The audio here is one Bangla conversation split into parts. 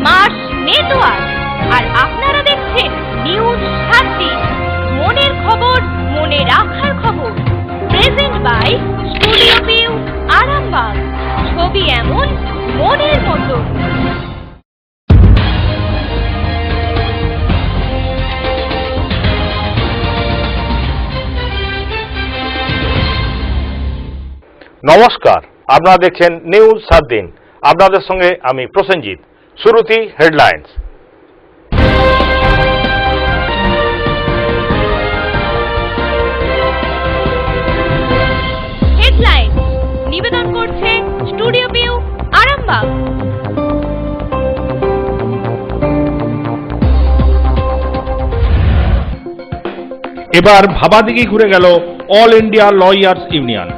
Marsh network. আর আপনারা দেখছেন নিউজ 7 দিন, মনের খবর মনে রাখার খবর। Present by studio view Arambagh. ছবি এমন মনের মতো। নমস্কার, আপনারা দেখছেন নিউজ 7 দিন। আপনাদের সঙ্গে আমি প্রসেনজিৎ। শুরুতেই হেডলাইন্স। হেডলাইন্স নিবেদন করছে স্টুডিও ভিউ আরামবাগ। এবার ভাবাদিঘি ঘুরে গেল all India lawyers union.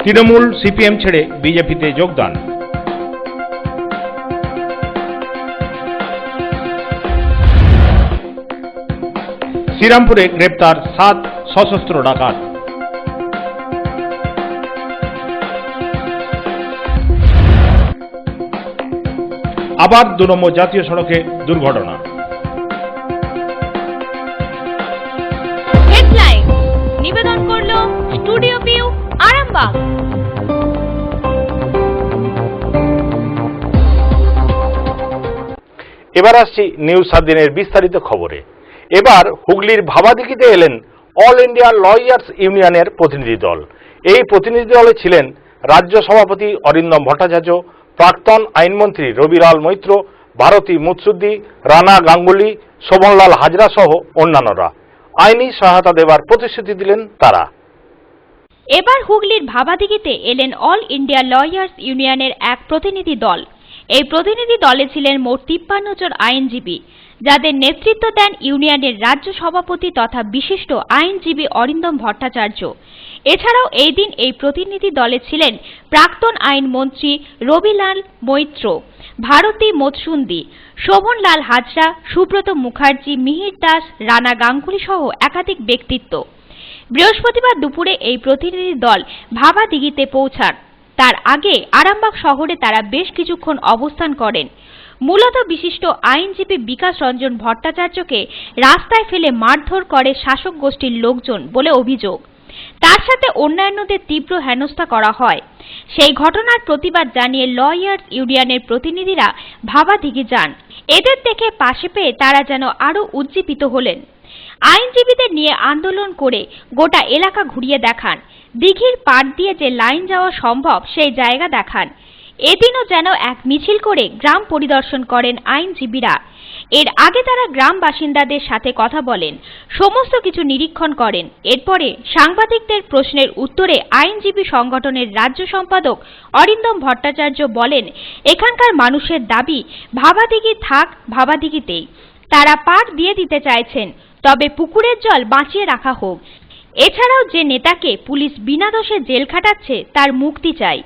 Trinamool CPM ছেড়ে বিজেপিতে যোগদান। শ্রীরামপুরে গ্রেপ্তার 7 সশস্ত্র ডাকাত। আবার 2 নম্বর জাতীয় সড়কে দুর্ঘটনা। হেডলাইন নিবেদন করলো স্টুডিও ভিউ আরামবাগ। এবার আসছি নিউজ 7 দিনের বিস্তারিত খবরে। এবার হুগলির ভাবাদিঘিতে এলেন অল ইন্ডিয়া লয়ার্স ইউনিয়নের প্রতিনিধি দল। এই প্রতিনিধি দলে ছিলেন রাজ্য সভাপতি অরিন্দম ভট্টাচার্য, প্রাক্তন আইনমন্ত্রী রবিলাল মৈত্র, ভারতী মুৎসুদ্দি, রানা গাঙ্গুলি, শোভনলাল হাজরা সহ অন্যান্যরা। আইনি সহায়তা দেবার প্রতিশ্রুতি দিলেন তারা। এবার হুগলির ভাবাদিঘিতে এলেন অল ইন্ডিয়া লয়ার্স ইউনিয়নের এক প্রতিনিধি দল। এই প্রতিনিধি দলে ছিলেন মোট 53 জন আইনজীবী, যাদের নেতৃত্ব দেন ইউনিয়নের রাজ্য সভাপতি তথা বিশিষ্ট আইনজীবী অরিন্দম ভট্টাচার্য। এছাড়াও এই দিন এই প্রতিনিধি দলে ছিলেন প্রাক্তন আইনমন্ত্রী রবিলাল মৈত্র, ভারতী মুৎসুদ্দি, শোভনলাল হাজরা, সুব্রত মুখার্জি, মিহির দাস, রানা গাঙ্গুলি সহ একাধিক ব্যক্তিত্ব। বৃহস্পতিবার দুপুরে এই প্রতিনিধি দল ভাবাদিঘিতে পৌঁছান। তার আগে আরামবাগ শহরে তারা বেশ কিছুক্ষণ অবস্থান করেন। মূলত বিশিষ্ট আইনজীবী বিকাশ রঞ্জন ভট্টাচার্যকে রাস্তায় ফেলে মারধর করে শাসক গোষ্ঠীর লোকজন বলে অভিযোগ। তার সাথে অন্যান্যদের তীব্র হেনস্থা করা হয়। সেই ঘটনার প্রতিবাদ জানিয়ে লয়ার্স ইউনিয়নের প্রতিনিধিরা ভাবাদিঘি যান। এদের দেখে পাশে পেয়ে তারা যেন আরো উজ্জীবিত হলেন। আইনজীবীদের নিয়ে আন্দোলন করে গোটা এলাকা ঘুরিয়ে দেখান। দিঘির পাড় দিয়ে যে লাইন যাওয়া সম্ভব সেই জায়গা দেখান। এদিনও যেন এক মিছিল করে গ্রাম পরিদর্শন করেন আইনজীবীরা। এর আগে তারা গ্রাম বাসিন্দাদের সাথে কথা বলেন, সমস্ত কিছু নিরীক্ষণ করেন। এরপরে সাংবাদিকদের প্রশ্নের উত্তরে আইনজীবী সংগঠনের রাজ্য সম্পাদক অরিন্দম ভট্টাচার্য বলেন, এখানকার মানুষের দাবি ভাবাদিঘি থাক ভাবাদিঘিতেই। তারা পাড় দিয়ে দিতে চাইছেন, তবে পুকুরের জল বাঁচিয়ে রাখা হোক। এছাড়াও যে নেতাকে পুলিশ বিনা দোষে জেল খাটাচ্ছে তার মুক্তি চাই।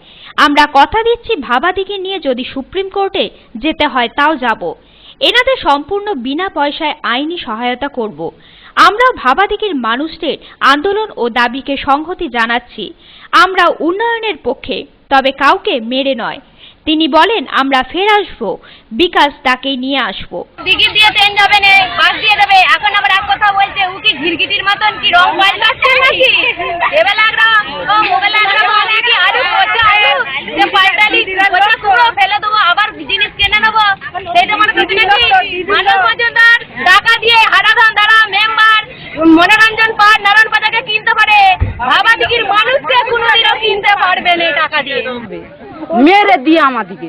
আমরা কথা দিচ্ছি ভাবাদিঘি নিয়ে যদি সুপ্রিম কোর্টে যেতে হয় তাও যাব। এনাদের সম্পূর্ণ বিনা পয়সায় আইনি সহায়তা করব। আমরাও ভাবাদিঘির মানুষদের আন্দোলন ও দাবিকে সংহতি জানাচ্ছি। আমরা উন্নয়নের পক্ষে, তবে কাউকে মেরে নয়। তিনি বলেন, আমরা ফের আসবো, বিকাশ তাকে নিয়ে আসবো। দিঘি দিয়ে ট্রেন যাবে না, বাস দিয়ে দেবে। এখন আবার এক কথা বলছে, ও কি ঘিরগিটির মতন কি রং পাল্টাচ্ছে নাকি? এবে লাগরাম ও মোবে লাগরাম আমি কি আলু পচা আলু যে পাল্টালি পচা পুরো ফেলে দেবো, আবার জিনিস কিনে নেবো। সেইটা মানে কিছু নাকি? মানব মজুমদার টাকা দিয়ে হারাধন দ্বারা মেম্বার মনোরঞ্জন পাল নারায়ণ পাতাকে কিনতে পারে, ভাবাদিঘির মানুষকে কোনোদিনও কিনতে পারবে না টাকা দিয়ে। মেরে দিয়ে আমাদিকে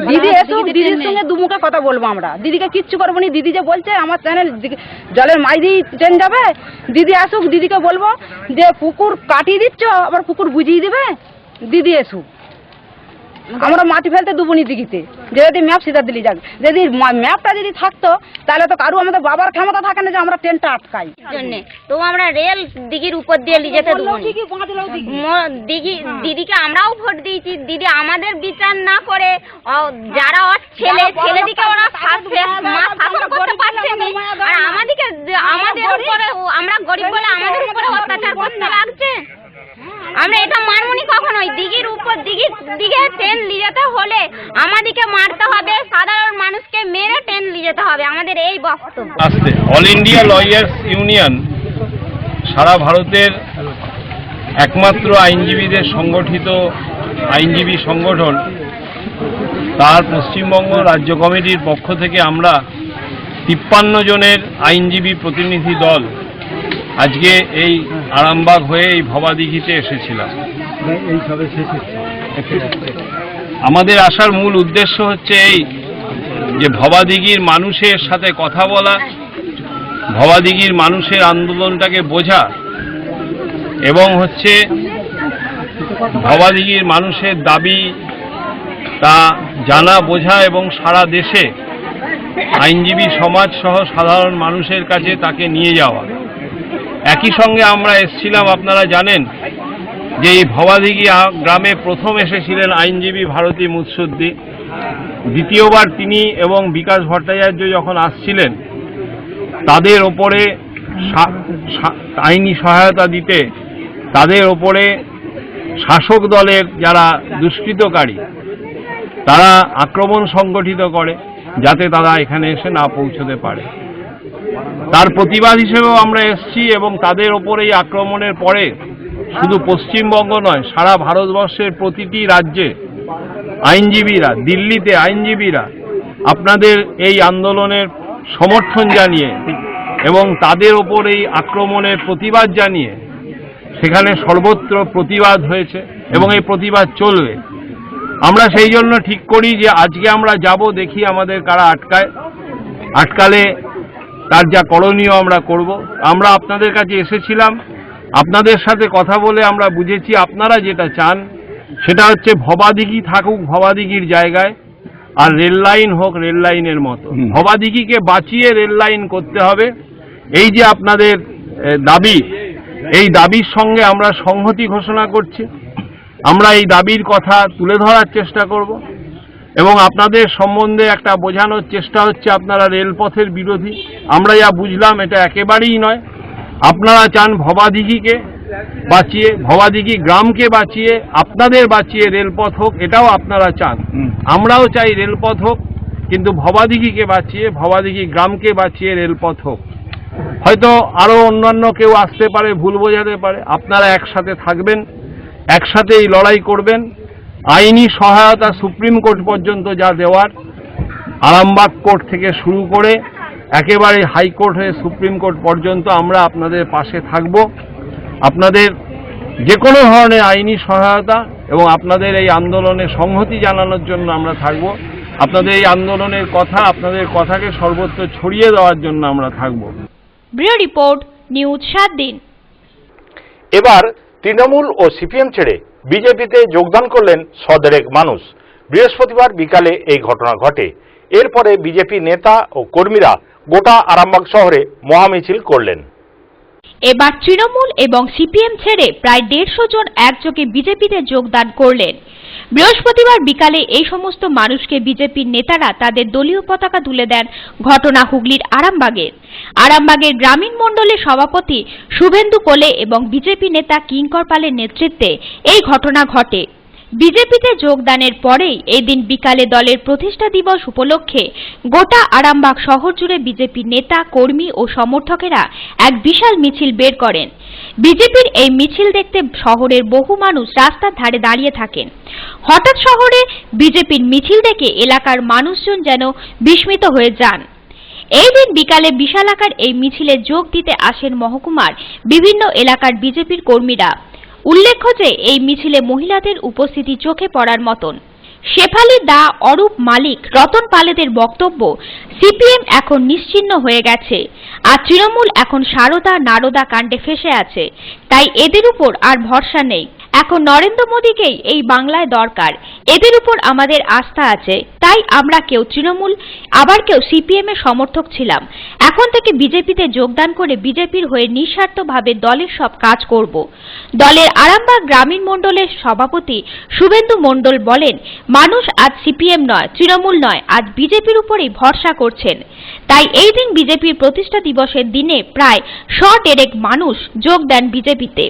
দিদি এসো, দিদির সঙ্গে দুমুখে কথা বলবো আমরা। দিদিকে কিচ্ছু করবো না। দিদি যে বলছে আমার চ্যানেল জলের মাই দিয়ে ট্রেন যাবে, দিদি আসুক, দিদিকে বলবো যে পুকুর কাটিয়ে দিচ্ছ, আবার পুকুর বুঝিয়ে দিবে। দিদি এসুক, আমরা মাটি ফেলতে দেবো নি দিঘিতে। যদি ম্যাপ সিধা দিলি যাক, যদি ম্যাপটা যদি থাকতো তাহলে তো কারো আমাদের বাবার ক্ষমতা থাকে না যে আমরা ট্রেনটা আটকাই। তো আমরা রেল দিঘির উপর দিয়ে যেতে দেবো। দিদিকে আমরাও ভোট দিয়েছি। দিদি আমাদের বিচার না করে যারা ছেলেদিকে ওরা শাসন করতে পারছে না, আর আমাদের উপরে আমরা গরিব বলে আমাদের উপরে অত্যাচার করতে লাগছে। আমরা এটা মানবনি কখনোই। দিঘির উপর দিকে ট্রেন নিয়ে যেতে হলে আমাদেরকে মারতে হবে, সাধারণ মানুষকে মেরে ট্রেন নিয়ে যেতে হবে, আমাদের এই বক্তব্য। অল ইন্ডিয়া লয়ার্স ইউনিয়ন সারা ভারতের একমাত্র আইনজীবীদের সংগঠিত আইনজীবী সংগঠন। তার পশ্চিমবঙ্গ রাজ্য কমিটির পক্ষ থেকে আমরা 53 জনের আইনজীবী প্রতিনিধি দল আজকে এই আরামবাগ হয়ে এই ভবাদিঘিতে এসেছিলাম। আমাদের আসার মূল উদ্দেশ্য হচ্ছে এই যে ভবাদিঘির মানুষের সাথে কথা বলা, ভবাদিঘির মানুষের আন্দোলনটাকে বোঝা এবং হচ্ছে ভবাদিঘির মানুষের দাবি তা জানা বোঝা এবং সারা দেশে আইনজীবী সমাজ সহ সাধারণ মানুষের কাছে তাকে নিয়ে যাওয়া। একই সঙ্গে আমরা এসেছিলাম, আপনারা জানেন যে এই ভবাদিঘি গ্রামে প্রথম এসেছিলেন আইনজীবী ভারতী মুৎসুদ্দি। দ্বিতীয়বার তিনি এবং বিকাশ ভট্টাচার্য যখন আসছিলেন তাদের ওপরে আইনি সহায়তা দিতে, তাদের ওপরে শাসক দলের যারা দুষ্কৃতকারী তারা আক্রমণ সংগঠিত করে যাতে তারা এখানে এসে না পৌঁছতে পারে। তার প্রতিবাদ হিসেবেও আমরা এসেছি এবং তাদের ওপর এই আক্রমণের পরে শুধু পশ্চিমবঙ্গ নয়, সারা ভারতবর্ষের প্রতিটি রাজ্যে আইনজীবীরা, দিল্লিতে আইনজীবীরা আপনাদের এই আন্দোলনের সমর্থন জানিয়ে এবং তাদের ওপর এই আক্রমণের প্রতিবাদ জানিয়ে সেখানে সর্বত্র প্রতিবাদ হয়েছে এবং এই প্রতিবাদ চলবে। আমরা সেই জন্য ঠিক করি যে আজকে আমরা যাব, দেখি আমাদের কারা আটকালে তার যা করণীয় আমরা করব। আমরা আপনাদের কাছে এসেছিলাম, আপনাদের সাথে কথা বলে আমরা বুঝেছি আপনারা যেটা চান সেটা হচ্ছে ভবাদিঘি থাকুক ভবাদিঘির জায়গায়, আর রেল লাইন হোক রেল লাইনের মতো। ভবাদিঘিকে বাঁচিয়ে রেল লাইন করতে হবে, এই যে আপনাদের দাবি, এই দাবির সঙ্গে আমরা সংহতি ঘোষণা করছি। আমরা এই দাবির কথা তুলে ধরার চেষ্টা করব এবং আপনাদের সম্বন্ধে একটা বোঝানোর চেষ্টা হচ্ছে আপনারা রেলপথের বিরোধী। আমরা যা বুঝলাম এটা একেবারেই নয়। আপনারা চান ভবাদিঘিকে বাঁচিয়ে, ভবাদিঘি গ্রামকে বাঁচিয়ে, আপনাদের বাঁচিয়ে রেলপথ হোক, এটাও আপনারা চান। আমরাও চাই রেলপথ হোক, কিন্তু ভবাদিঘিকে বাঁচিয়ে, ভবাদিঘি গ্রামকে বাঁচিয়ে রেলপথ হোক। হয়তো আরও অন্যান্য কেউ আসতে পারে, ভুল বোঝাতে পারে। আপনারা একসাথে থাকবেন, একসাথে এই লড়াই করবেন। আইনি সহায়তা সুপ্রিম কোর্ট পর্যন্ত যা দেওয়ার, আরামবাগ কোর্ট থেকে শুরু করে একেবারে হাইকোর্ট হয়ে সুপ্রিম কোর্ট পর্যন্ত আমরা আপনাদের পাশে থাকব। আপনাদের যে কোনো ধরনের আইনি সহায়তা এবং আপনাদের এই আন্দোলনে সংহতি জানানোর জন্য আমরা থাকব। আপনাদের এই আন্দোলনের কথা, আপনাদের কথাকে সর্বত্র ছড়িয়ে দেওয়ার জন্য আমরা থাকব। ব্যুরো রিপোর্ট, নিউজ 7 দিন। এবার তৃণমূল ও সিপিএম ছেড়ে বিজেপিতে যোগদান করলেন শদেরেক মানুষ। বৃহস্পতিবার বিকালে এই ঘটনা ঘটে। এরপরে বিজেপি নেতা ও কর্মীরা গোটা আরামবাগ শহরে মহামিছিল করলেন। এবার তৃণমূল এবং সিপিএম ছেড়ে প্রায় 150 জন একযোগে বিজেপিতে যোগদান করলেন। বৃহস্পতিবার বিকালে এই সমস্ত মানুষকে বিজেপির নেতারা তাদের দলীয় পতাকা তুলে দেন। ঘটনা হুগলির আরামবাগের গ্রামীণ মণ্ডলের সভাপতি শুভেন্দু কোলে এবং বিজেপি নেতা কিঙ্কর পালের নেতৃত্বে এই ঘটনা ঘটে। বিজেপিতে যোগদানের পরেই এই দিন বিকালে দলের প্রতিষ্ঠা দিবস উপলক্ষে গোটা আরামবাগ শহর জুড়ে বিজেপি নেতা, কর্মী ও সমর্থকেরা এক বিশাল মিছিল বের করেন। বিজেপির এই মিছিল দেখতে শহরের বহু মানুষ রাস্তার ধারে দাঁড়িয়ে থাকেন। হঠাৎ শহরে বিজেপির মিছিল দেখে এলাকার মানুষজন যেন বিস্মিত হয়ে যান। এই দিন বিকালে বিশালাকার এই মিছিলে যোগ দিতে আসেন মহকুমার বিভিন্ন এলাকার বিজেপির কর্মীরা। উল্লেখ্য যে এই মিছিলে মহিলাদের উপস্থিতি চোখে পড়ার মতন। শেফালি দা, অরূপ মালিক, রতন পালেদের বক্তব্য, সিপিএম এখন নিশ্চিহ্ন হয়ে গেছে আর তৃণমূল এখন সারদা নারদা কাণ্ডে ফেসে আছে, তাই এদের উপর আর ভরসা নেই। এখন নরেন্দ্র মোদীকেই এই বাংলায় দরকার, এদের উপর আমাদের আস্থা আছে। তাই আমরা কেউ তৃণমূল, আবার কেউ সিপিএম এর সমর্থক ছিলাম। এখন থেকে বিজেপিতে যোগদান করে বিজেপির হয়ে নিঃস্বার্থভাবে দলের সব কাজ করব। দলের আরামবাগ গ্রামীণ মণ্ডলের সভাপতি শুভেন্দু মণ্ডল বলেন, মানুষ আজ সিপিএম নয়, তৃণমূল নয়, আজ বিজেপির উপরেই ভরসা করছেন। তাই এই দিন বিজেপির প্রতিষ্ঠা দিবসের দিনে প্রায় 100 মানুষ যোগ দেন বিজেপিতে।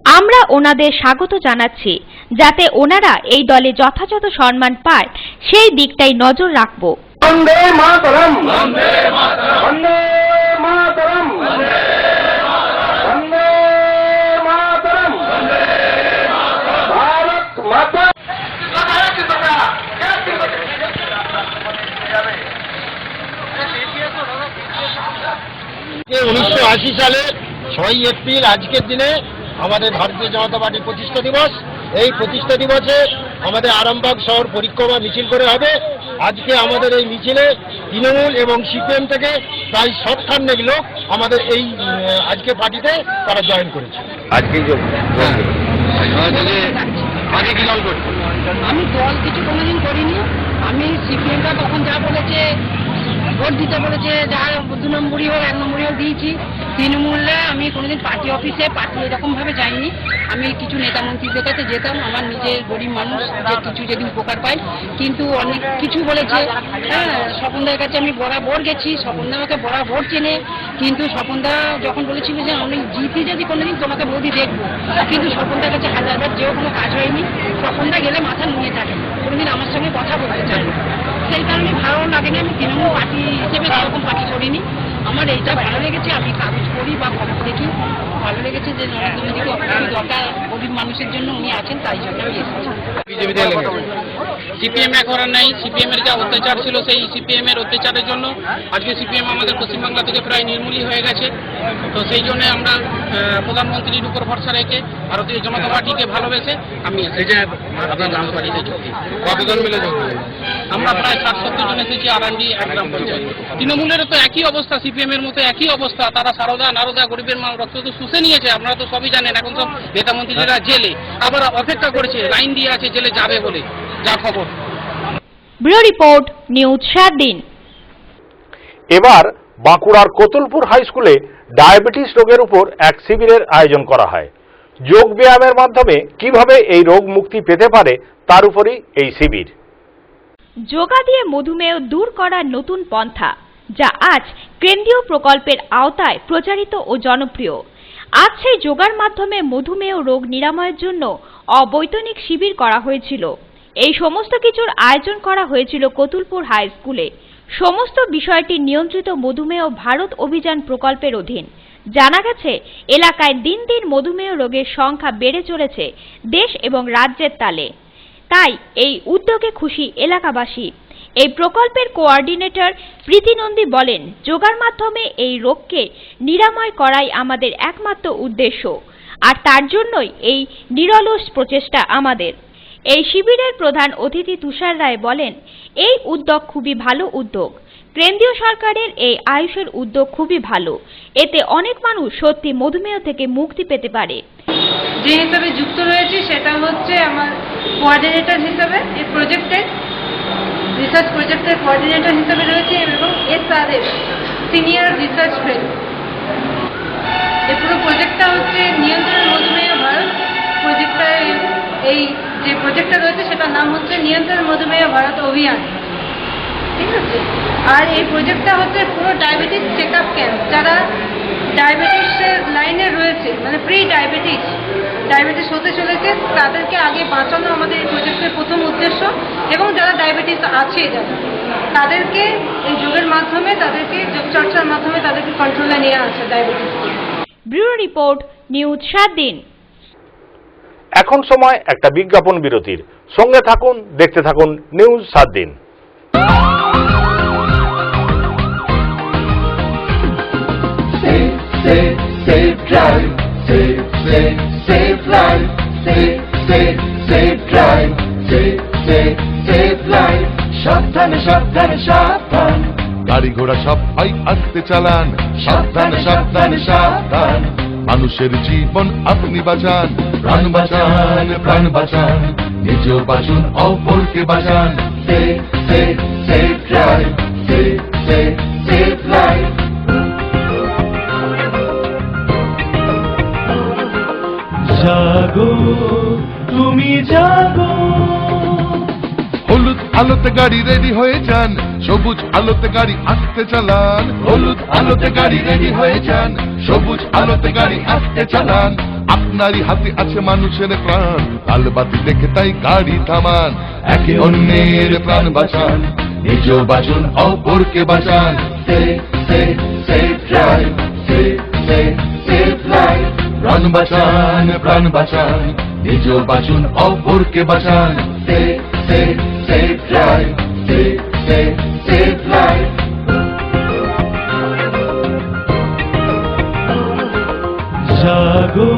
আমরা ওনাদের স্বাগত জানাচ্ছি, যাতে ওনারা এই দলে যথাযথ সম্মান পায় সেই দিকটাই নজর রাখব। বন্দে মাতরম, বন্দে মাতরম, বন্দে মাতরম, বন্দে মাতরম, ভারত মাতা। 1980 সালে 6 এপ্রিল আজকের দিনে আমাদের ভারতীয় জনতা পার্টির প্রতিষ্ঠা দিবস। এই প্রতিষ্ঠা দিবসে আমাদের আরামবাগ শহর পরিক্রমা মিছিল করে হবে। আজকে আমাদের এই মিছিলে তৃণমূল এবং সিপিএম থেকে প্রায় 60 লোক আমাদের এই আজকে পার্টিতে তারা জয়েন করেছে। আজকে আগে কি দল করছে? আমি দল কিছু কোনোদিন করিনি। আমি সিপিএমটা তখন যা বলেছে ভোট দিতে বলেছে, যা 2 নম্বরই হোক 1 নম্বরই হোক দিয়েছি। তৃণমূলে আমি কোনোদিন পার্টি অফিসে এরকমভাবে যাইনি। আমি কিছু নেতা মন্ত্রীদের কাছে যেতাম, আমার নিজের গরিব মানুষ যে কিছু যদি উপকার পাই, কিন্তু অনেক কিছু বলেছে। হ্যাঁ, স্বপনদার কাছে আমি বরাবর গেছি, স্বপনদা আমাকে বরাবর চেনে, কিন্তু স্বপনদা যখন বলেছিল যে আমি জিতে যদি কোনোদিন তোমাকে বৌদি দেখবো, কিন্তু স্বপনদার কাছে হাজারবার যেও কোনো কাজ হয়নি। স্বপনদা গেলে মাথা নুয়ে থাকে, কোনোদিন আমার সঙ্গে কথা বলতে চায় না। সেই কারণে ভালো লাগেনি, আমি তৃণমূল পার্টি হিসেবে সেরকম পার্টি করিনি। আমার এইটা ভালো লেগেছে, আমি কাগজ করি বা খবর দেখি, ভালো লেগেছে যে নরেন্দ্র মোদীকে অনেক দরকার গরিব মানুষের জন্য উনি আছেন, তাই জন্য আমি এসেছি। সিপিএম এখন আর নাই। সিপিএম এর যা অত্যাচার ছিল, সেই সিপিএম এর অত্যাচারের জন্য আজকে সিপিএম আমাদের পশ্চিমবাংলা থেকে প্রায় নির্মূলই হয়ে গেছে। তো সেই জন্য আমরা প্রধানমন্ত্রীর উপর ভরসা রেখে ভারতীয় জনতা পার্টিকে ভালোবেসে আমি গ্রাম পার্টিতে যোগ দিই। কতজন মিলে যোগ দিলেন? আমরা প্রায় 60-70 জন এসেছি আরান্ডি এক গ্রাম পঞ্চায়েত। তৃণমূলেরও তো একই অবস্থা, সিপিএম এর মতো একই অবস্থা। তারা সারদা নারদা গরিবের মাল রক্ত তো শুষে নিয়েছে, আপনারা তো সবই জানেন। এখন সব নেতা মন্ত্রীরা জেলে, আবার অপেক্ষা করেছে, লাইন দিয়ে আছে জেলে যাবে বলে, যা খবর। ব্যুরো রিপোর্ট, নিউজ 7 দিন। এবার বাঁকুড়ার কোতুলপুর হাই স্কুলে ডায়াবেটিস রোগের উপর এক শিবিরের আয়োজন করা হয়। যোগ ব্যায়ামের মাধ্যমে কিভাবে এই রোগ মুক্তি পেতে পারে তার উপরই এই শিবির। যোগা দিয়ে মধুমেহ দূর করার নতুন পন্থা, যা আজ কেন্দ্রীয় প্রকল্পের আওতায় প্রচারিত ও জনপ্রিয়। আজ সেই যোগার মাধ্যমে মধুমেহ রোগ নিরাময়ের জন্য অবৈতনিক শিবির করা হয়েছিল। এই সমস্ত কিছুর আয়োজন করা হয়েছিল কোতুলপুর হাই স্কুলে। সমস্ত বিষয়টি নিয়ন্ত্রিত মধুমেহ ভারত অভিযান প্রকল্পের অধীন। জানা গেছে, এলাকায় দিন দিন মধুমেহ রোগের সংখ্যা বেড়ে চলেছে দেশ এবং রাজ্যের তালে। তাই এই উদ্যোগে খুশি এলাকাবাসী। এই প্রকল্পের কোঅর্ডিনেটর প্রীতি নন্দী বলেন, যোগার মাধ্যমে এই রোগকে নিরাময় করাই আমাদের একমাত্র উদ্দেশ্য, আর তার জন্যই এই নিরলস প্রচেষ্টা আমাদের। এই শিবিরের প্রধান অতিথি তুষার রায় বলেন, এই উদ্যোগ খুবই ভালো উদ্যোগ। কেন্দ্রীয় সরকারের এই আয়ুষের উদ্যোগ খুবই ভালো। এতে অনেক মানুষ সত্যি মধুমেহ থেকে মুক্তি পেতে পারে। যে হিসাবে যুক্ত রয়েছে সেটা হচ্ছে আমার কোঅর্ডিনেটর হিসাবে, এই প্রজেক্টের রিসার্চ প্রজেক্টের কোঅর্ডিনেটর হিসাবে রয়েছে, এবং SRF সিনিয়র রিসার্চ ফেলো। এই পুরো প্রজেক্টটা হচ্ছে নিয়ন্ত্রণ মধুমেহ ভারত প্রজেক্টটা। এই যে প্রজেক্টটা রয়েছে সেটার নাম হচ্ছে নিয়ন্ত্রণ মধুমেহ ভারত অভিযান, ঠিক আছে। আর এই প্রজেক্টটা হচ্ছে পুরো ডায়াবেটিস চেক আপ ক্যাম্প। যারা ডায়াবেটিসের লাইনে রয়েছে, মানে প্রি ডায়াবেটিস হতে চলেছে, তাদেরকে আগে বাঁচানো আমাদের এই প্রজেক্টের প্রথম উদ্দেশ্য। এবং যারা ডায়াবেটিস আছে, তাদেরকে এই যোগের মাধ্যমে, তাদেরকে যোগচর্চার মাধ্যমে তাদেরকে কন্ট্রোলে নিয়ে আসে ডায়াবেটিস। ব্যুরো রিপোর্ট, নিউজ 7 দিন। এখন সময় একটা বিজ্ঞাপন বিরতির। সঙ্গে থাকুন, দেখতে থাকুন নিউজ 7 দিন। সাবধানে সাবধানে সাবধান, গাড়ি ঘোড়া সবাই আস্তে চালান। সাবধানে সাবধানে সাবধান, মানুষের জীবন আপনি বাঁচান। প্রাণ বাঁচান, প্রাণ বাঁচান, নিজেও বাঁচুন, অপরকে বাঁচান। Safe drive, safe life. জাগো, তুমি জাগো। হলুদ আলোতে গাড়ি রেডি হয়ে যান, সবুজ আলোতে গাড়ি আস্তে চালান। হলুদ আলোতে গাড়ি রেডি হয়ে যান, সবুজ আলোতে গাড়ি আস্তে চালান। আপনারই হাতে আছে মানুষের প্রাণ, লাল বাতি দেখে তাই গাড়ি থামান। একে অন্যের প্রাণ বাঁচান, নিজ বাঁচুন অপরকে বাঁচান। Safe drive, safe life. প্রাণ বাঁচান, প্রাণ বাঁচান, নিজ বাঁচুন অপরকে বাঁচান। Safe drive, safe life. জাগো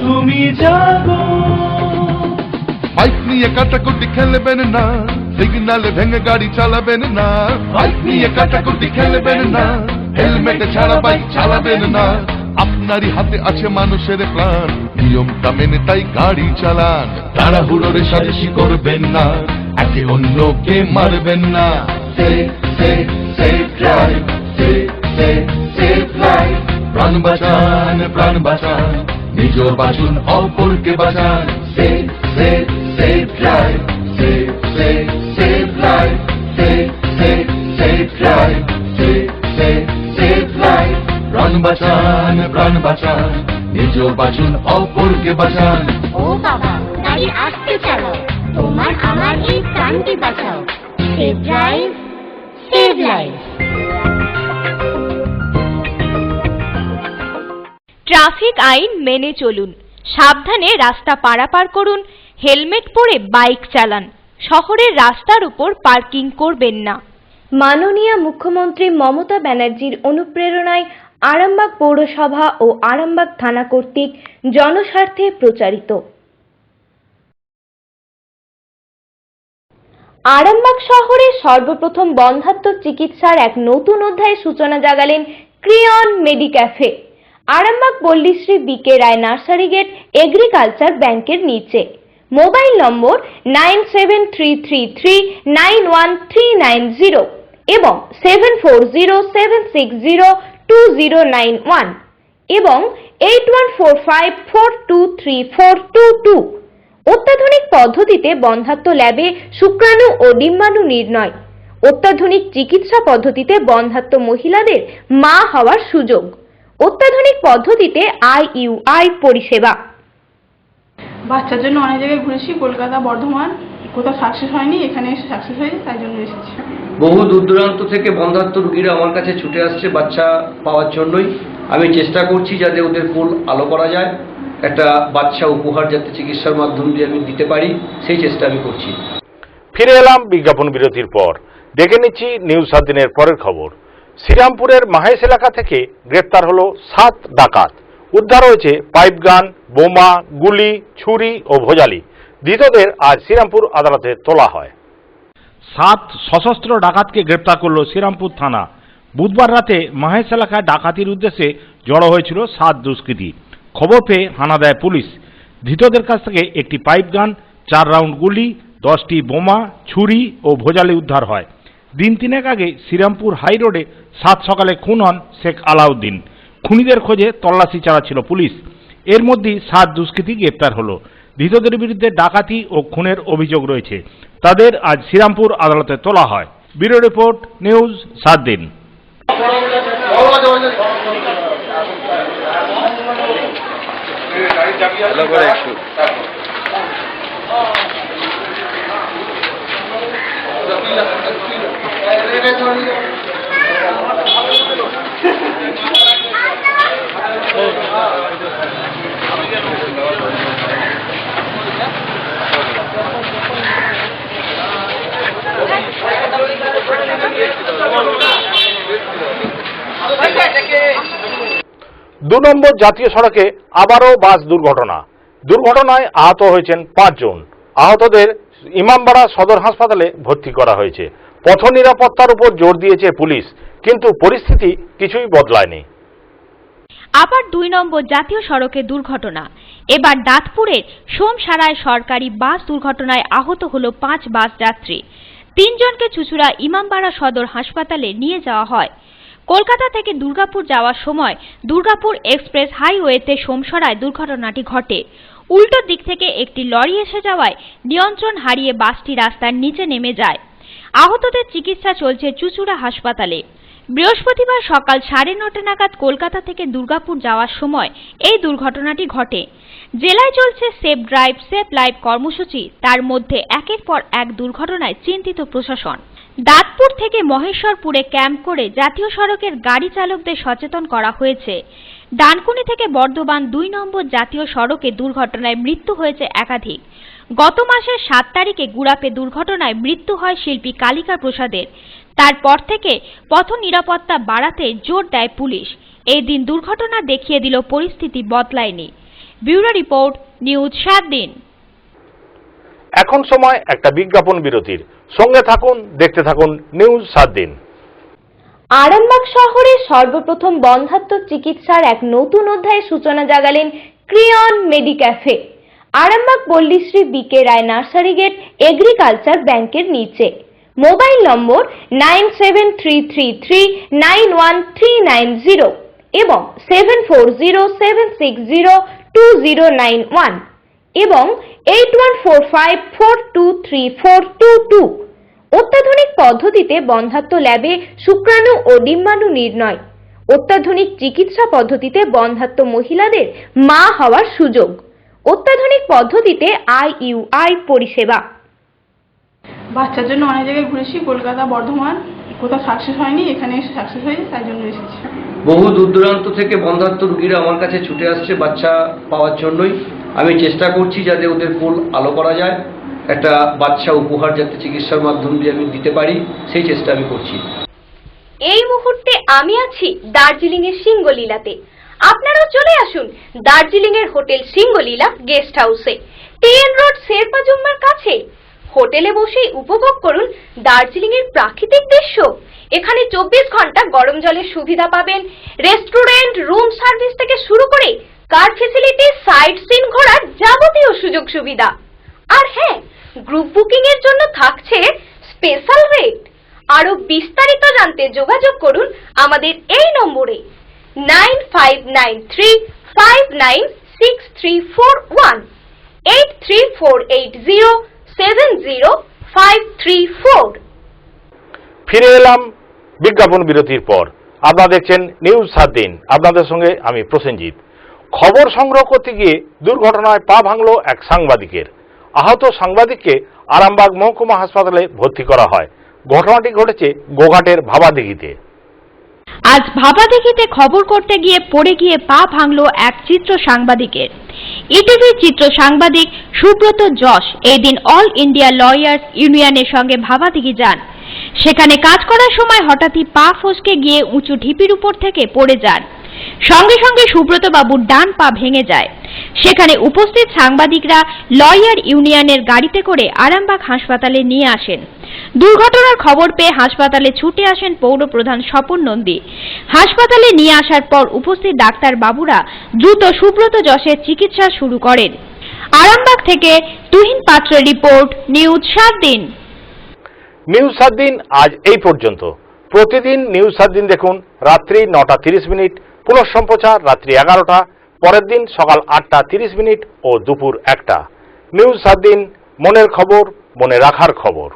তুমি জাগো, বাইক নিয়ে কাটাকুটি খেলবেন না, সিগন্যালে ভেঙে গাড়ি চালাবেন না। বাইক নিয়ে কাটাকুটি খেলবেন না, হেলমেট ছাড়া বাইক চালাবেন না। আপনারই হাতে আছে মানুষের প্রাণ, নিয়মটা মেনে তাই গাড়ি চালান। তাড়াহুড়োর সাজেশি করবেন না, একে অন্যকে মারবেন না। Safe drive, safe life. প্রাণ বাঁচান, প্রাণ বাঁচান, নিজ বাঁচুন অপরকে বাঁচান। Safe drive, safe life. Safe drive, safe life. প্রাণ বাঁচান, প্রাণ বাঁচান, নিজ বাঁচুন অপরকে বাঁচান। ও বাবা, গাড়ি আস্তে চালাও, তোমার আমার এই প্রাণকে বাঁচাও। Save drive, save life. Traffic আইন মেনে চলুন, সাবধানে রাস্তা পারাপার করুন, হেলমেট পরে বাইক চালান, শহরের রাস্তার উপর পার্কিং করবেন না। মাননীয় মুখ্যমন্ত্রী মমতা ব্যানার্জির অনুপ্রেরণায় আরামবাগ পৌরসভা ও আরামবাগ থানা কর্তৃক জনস্বার্থে প্রচারিত। আরামবাগ শহরে সর্বপ্রথম বন্ধ্যাত্ব চিকিৎসার এক নতুন অধ্যায়ের সূচনা জাগালেন ক্রিয়ন মেডিক্যাফে, আরামবাগ পল্লীশ্রী বিকে রায় নার্সারি গেট এগ্রিকালচার ব্যাংকের নিচে। মোবাইল নম্বর 9733391390 এবং 7407602091 এবং 8145423422। অত্যাধুনিক পদ্ধতিতে বন্ধ্যাত্ব ল্যাবে শুক্রাণু ও ডিম্বাণু নির্ণয়, অত্যাধুনিক চিকিৎসা পদ্ধতিতে বন্ধ্যাত্ব মহিলাদের মা হওয়ার সুযোগ, অত্যাধুনিক পদ্ধতিতে IUI পরিষেবা। বাচ্চার জন্য অনেক জায়গায় ঘুরেছি, কলকাতা, বর্ধমান, কোথাও সাকসেস হয়নি, এখানে এসে সাকসেস হয়েছে, তাই জন্য এসেছি। বহু দূর দূরান্ত থেকে বন্ধ্যাত্ব রোগীরা আমার কাছে ছুটে আসছে বাচ্চা পাওয়ার জন্যই। আমি চেষ্টা করছি যাতে ওদের ফুল আলো করা যায়, একটা বাচ্চা উপহার যাতে চিকিৎসার মাধ্যম দিয়ে আমি দিতে পারি, সেই চেষ্টা আমি করছি। ফিরে এলাম বিজ্ঞাপন বিরতির পর। দেখে নিচ্ছি নিউজ 7 দিনের পরের খবর। শ্রীরামপুরের মাহেশ এলাকা থেকে গ্রেপ্তার হলো 7 ডাকাত। উদ্ধার হয়েছে পাইপ গান, বোমা, গুলি, ছুরি ও ভোজালি। ধৃতদের আজ শ্রীরামপুর আদালতে তোলা হয়। 7 সশস্ত্র ডাকাতকে গ্রেপ্তার করল শ্রীরামপুর থানা। বুধবার রাতে মাহেশ এলাকায় ডাকাতির উদ্দেশ্যে জড়ো হয়েছিল 7 দুষ্কৃতী। খবর পেয়ে হানা দেয় পুলিশ। ধৃতদের কাছ থেকে একটি পাইপ গান, 4 রাউন্ড গুলি, 10টি বোমা, ছুরি ও ভোজালি উদ্ধার হয়। দিন 3 আগে শ্রীরামপুর হাই রোডে 7 সকালে খুন হন শেখ আলাউদ্দিন। খুনিদের খোঁজে তল্লাশি চালাচ্ছিল পুলিশ। এর মধ্যেই 7 দুষ্কৃতী গ্রেপ্তার হলো। ধৃতদের বিরুদ্ধে ডাকাতি ও খুনের অভিযোগ রয়েছে। তাদের আজ শ্রীরামপুর আদালতে তোলা হয়। ব্যুরো রিপোর্ট, নিউজ 7 দিন। দু নম্বর জাতীয় সড়কে আবারও বাস দুর্ঘটনায় আহত হয়েছেন 5 জন। আহতদের ইমামবাড়া সদর হাসপাতালে ভর্তি করা হয়েছে। পথ নিরাপত্তার উপর জোর দিয়েছে পুলিশ, কিন্তু পরিস্থিতি কিছুই বদলায়নি। আবার 2 নম্বর জাতীয় সড়কে দুর্ঘটনা। এবার দাঁতপুরের সোমসারায় সরকারি বাস দুর্ঘটনায় আহত হলো 5 বাস যাত্রী। 3 জনকে চুঁচুড়া ইমামবাড়া সদর হাসপাতালে নিয়ে যাওয়া হয়। কলকাতা থেকে দুর্গাপুর যাওয়ার সময় দুর্গাপুর এক্সপ্রেস হাইওয়েতে সোমসারায় দুর্ঘটনাটি ঘটে। উল্টো দিক থেকে একটি লরি এসে যাওয়ায় নিয়ন্ত্রণ হারিয়ে বাসটি রাস্তার নিচে নেমে যায়। আহতদের চিকিৎসা চলছে চুঁচুড়া হাসপাতালে। বৃহস্পতিবার সকাল 9:30 নাগাদ কলকাতা থেকে দুর্গাপুর যাওয়ার সময় এই দুর্ঘটনাটি ঘটে। জেলায় চলছে সেফ ড্রাইভ সেফ লাইফ কর্মসূচি, তার মধ্যে একের পর এক দুর্ঘটনায় চিন্তিত প্রশাসন। দাঁতপুর থেকে মহেশ্বরপুরে ক্যাম্প করে জাতীয় সড়কের গাড়ি চালকদের সচেতন করা হয়েছে। ডানকুনি থেকে বর্ধমান 2 নম্বর জাতীয় সড়কে দুর্ঘটনায় মৃত্যু হয়েছে একাধিক। গত মাসের 7 তারিখে গুড়াপে দুর্ঘটনায় মৃত্যু হয় শিল্পী কালিকা প্রসাদের। তারপর থেকে পথ নিরাপত্তা বাড়াতে জোর দেয় পুলিশ। এই দিন দুর্ঘটনা দেখিয়ে দিল পরিস্থিতি বদলায়নি। ব্যুরো রিপোর্ট, নিউজ 7 দিন। এখন সময় একটা বিজ্ঞাপন বিরতির। সঙ্গে থাকুন, দেখতে থাকুন নিউজ 7 দিন। আরামবাগ শহরে সর্বপ্রথম বন্ধ্যাত্ব চিকিৎসার এক নতুন অধ্যায়ের সূচনা জাগালেন ক্রিয়ন মেডিক্যাফে। আরামবাগ পল্লীশ্রী বিকে রায় নার্সারি গেট এগ্রিকালচার ব্যাংকের নিচে। মোবাইল নম্বর 9733391390 এবং 7407602091 এবং 8145423422। অত্যাধুনিক পদ্ধতিতে বন্ধ্যাত্ব ল্যাবে শুক্রাণু ও ডিম্বাণু নির্ণয়। অত্যাধুনিক চিকিৎসা পদ্ধতিতে বন্ধ্যাত্ব মহিলাদের মা হওয়ার সুযোগ। অত্যাধুনিক পদ্ধতিতে IUI পরিষেবা। বাচ্চার জন্য অনেক জায়গায় ঘুরেছি, কলকাতা, বর্ধমান, কোথাও সাকসেস হয়নি, এখানে এসে সাকসেস হয়েছে, তাই জন্য এসেছি। বহু দূর দূরান্ত থেকে বন্ধ্যাত্ব রোগীরা আমার কাছে ছুটে আসছে বাচ্চা পাওয়ার জন্যই। আমি চেষ্টা করছি যাতে ওদের কোল আলো করা যায়, একটা বাচ্চা উপহার যাতে চিকিৎসার মাধ্যম দিয়ে আমি দিতে পারি, সেই চেষ্টা আমি করছি। এই মুহূর্তে আমি আছি দার্জিলিং এর সিঙ্গলীলাতে। আপনারাও চলে আসুন দার্জিলিং এর হোটেল সিঙ্গলীলা গেস্ট হাউসে, TN রোড শেরপা জুম্মার কাছে। হোটেলে বসেই উপভোগ করুন দার্জিলিং এর প্রাকৃতিক দৃশ্য। এখানে 24 ঘন্টা গরম জলের সুবিধা পাবেন। রেস্টুরেন্ট, রুম সার্ভিস থেকে শুরু করে কার ফ্যাসিলিটি, সাইট সিন ঘোরার যাবতীয় সুযোগ সুবিধা। আর হ্যাঁ, গ্রুপ বুকিং এর জন্য থাকছে স্পেশাল রেট। আরো বিস্তারিত জানতে যোগাযোগ করুন আমাদের এই নম্বরে 9593596341 8348070534। ফিরে এলাম বিজ্ঞাপন বিরতির পর। আপনারা দেখছেন নিউজ 7 দিন। আপনাদের সঙ্গে আমি প্রসেনজিৎ। খবর সংগ্রহ করতে গিয়ে দুর্ঘটনায় পা ভাঙল এক সাংবাদিকের। আহত সাংবাদিককে আরামবাগ মহকুমা হাসপাতালে ভর্তি করা হয়। ঘটনাটি ঘটেছে গোঘাটের ভাবাদিঘিতে। আজ ভাবাদিঘিতে খবর করতে গিয়ে পড়ে গিয়ে পা ভাঙল এক চিত্র সাংবাদিকের। ইটিভির চিত্র সাংবাদিক সুব্রত যশ এই দিন অল ইন্ডিয়া লয়ার্স ইউনিয়নের সঙ্গে ভাবাদিঘি যান। সেখানে কাজ করার সময় হঠাৎই পা ফসকে গিয়ে উঁচু ঢিপির উপর থেকে পড়ে যান। সঙ্গে সঙ্গে সুব্রত বাবুর ডান পা ভেঙে যায়। সেখানে উপস্থিত সাংবাদিকরা লয়ার ইউনিয়নের গাড়িতে করে আরামবাগ হাসপাতালে নিয়ে আসেন। দুর্ঘটনার খবর পেয়ে হাসপাতালে ছুটে আসেন পৌর প্রধান স্বপন নন্দী। হাসপাতালে নিয়ে আসার পর উপস্থিত ডাক্তার বাবুরা দ্রুত সুব্রত যশের চিকিৎসা শুরু করেন। আরামবাগ থেকে তুহিন পাত্রের রিপোর্ট, নিউজ 7 দিন। নিউজ 7 দিন আজ এই পর্যন্ত। প্রতিদিন নিউজ 7 দিন দেখুন রাত্রি 9:30, পুনঃ সম্প্রচার রাত্রি 11টা, পরের দিন সকাল 8:30 ও দুপুর 1টা। নিউজ 7 দিন, মনের খবর, মনে রাখার খবর।